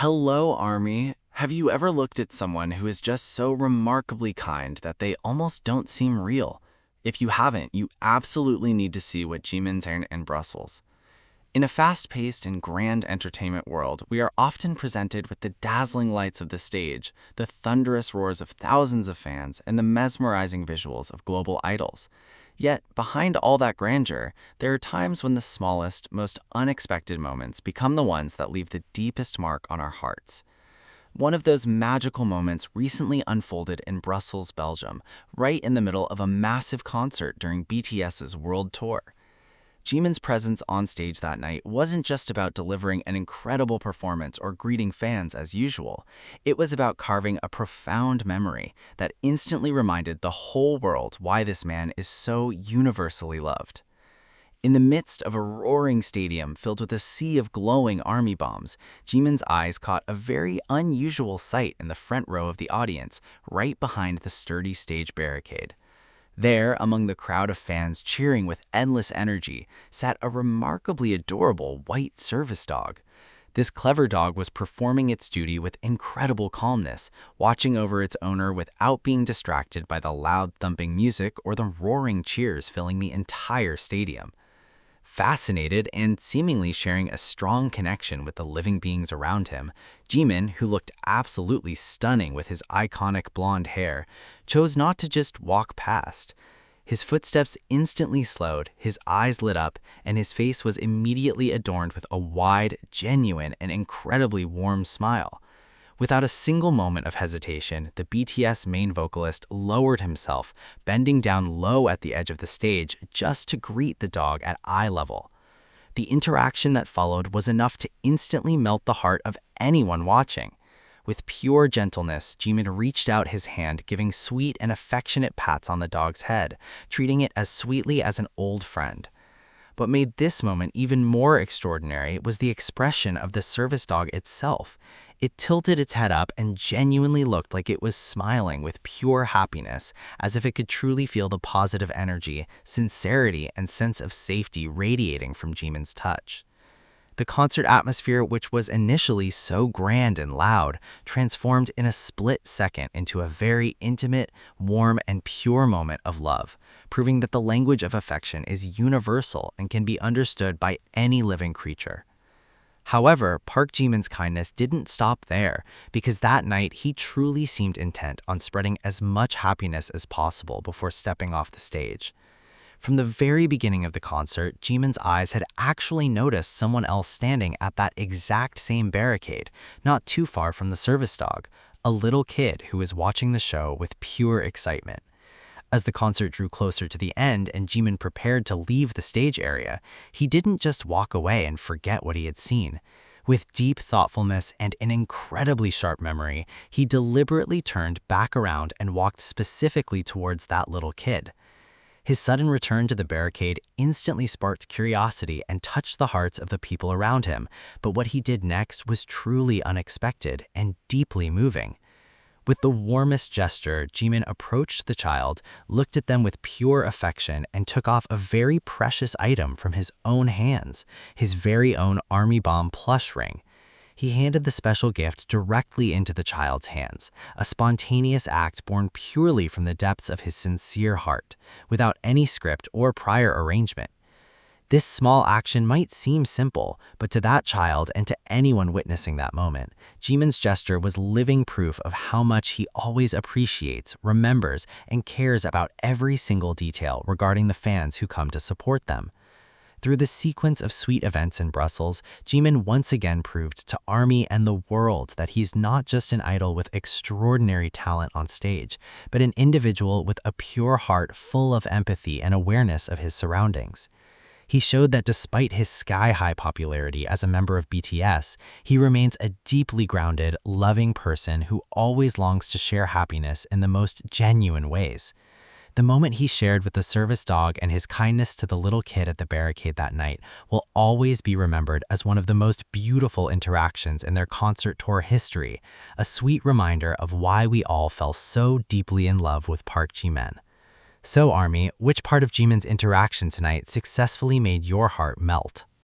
Hello, Army. Have you ever looked at someone who is just so remarkably kind that they almost don't seem real? If you haven't, you absolutely need to see what Jimin's in Brussels. In a fast-paced and grand entertainment world, we are often presented with the dazzling lights of the stage, the thunderous roars of thousands of fans, and the mesmerizing visuals of global idols. Yet, behind all that grandeur, there are times when the smallest, most unexpected moments become the ones that leave the deepest mark on our hearts. One of those magical moments recently unfolded in Brussels, Belgium, right in the middle of a massive concert during BTS's world tour. Jimin's presence on stage that night wasn't just about delivering an incredible performance or greeting fans as usual. It was about carving a profound memory that instantly reminded the whole world why this man is so universally loved. In the midst of a roaring stadium filled with a sea of glowing army bombs, Jimin's eyes caught a very unusual sight in the front row of the audience, right behind the sturdy stage barricade. There, among the crowd of fans cheering with endless energy, sat a remarkably adorable white service dog. This clever dog was performing its duty with incredible calmness, watching over its owner without being distracted by the loud thumping music or the roaring cheers filling the entire stadium. Fascinated and seemingly sharing a strong connection with the living beings around him, Jimin, who looked absolutely stunning with his iconic blonde hair, chose not to just walk past. His footsteps instantly slowed, his eyes lit up, and his face was immediately adorned with a wide, genuine, and incredibly warm smile. Without a single moment of hesitation, the BTS main vocalist lowered himself, bending down low at the edge of the stage just to greet the dog at eye level. The interaction that followed was enough to instantly melt the heart of anyone watching. With pure gentleness, Jimin reached out his hand, giving sweet and affectionate pats on the dog's head, treating it as sweetly as an old friend. What made this moment even more extraordinary was the expression of the service dog itself. It tilted its head up and genuinely looked like it was smiling with pure happiness, as if it could truly feel the positive energy, sincerity, and sense of safety radiating from Jimin's touch. The concert atmosphere, which was initially so grand and loud, transformed in a split second into a very intimate, warm, and pure moment of love, proving that the language of affection is universal and can be understood by any living creature. However, Park Jimin's kindness didn't stop there, because that night he truly seemed intent on spreading as much happiness as possible before stepping off the stage. From the very beginning of the concert, Jimin's eyes had actually noticed someone else standing at that exact same barricade, not too far from the service dog, a little kid who was watching the show with pure excitement. As the concert drew closer to the end and Jimin prepared to leave the stage area, he didn't just walk away and forget what he had seen. With deep thoughtfulness and an incredibly sharp memory, he deliberately turned back around and walked specifically towards that little kid. His sudden return to the barricade instantly sparked curiosity and touched the hearts of the people around him, but what he did next was truly unexpected and deeply moving. With the warmest gesture, Jimin approached the child, looked at them with pure affection, and took off a very precious item from his own hands, his very own army bomb plush ring. He handed the special gift directly into the child's hands, a spontaneous act born purely from the depths of his sincere heart, without any script or prior arrangement. This small action might seem simple, but to that child and to anyone witnessing that moment, Jimin's gesture was living proof of how much he always appreciates, remembers, and cares about every single detail regarding the fans who come to support them. Through the sequence of sweet events in Brussels, Jimin once again proved to ARMY and the world that he's not just an idol with extraordinary talent on stage, but an individual with a pure heart full of empathy and awareness of his surroundings. He showed that despite his sky-high popularity as a member of BTS, he remains a deeply grounded, loving person who always longs to share happiness in the most genuine ways. The moment he shared with the service dog and his kindness to the little kid at the barricade that night will always be remembered as one of the most beautiful interactions in their concert tour history, a sweet reminder of why we all fell so deeply in love with Park Jimin. So, ARMY, which part of Jimin's interaction tonight successfully made your heart melt?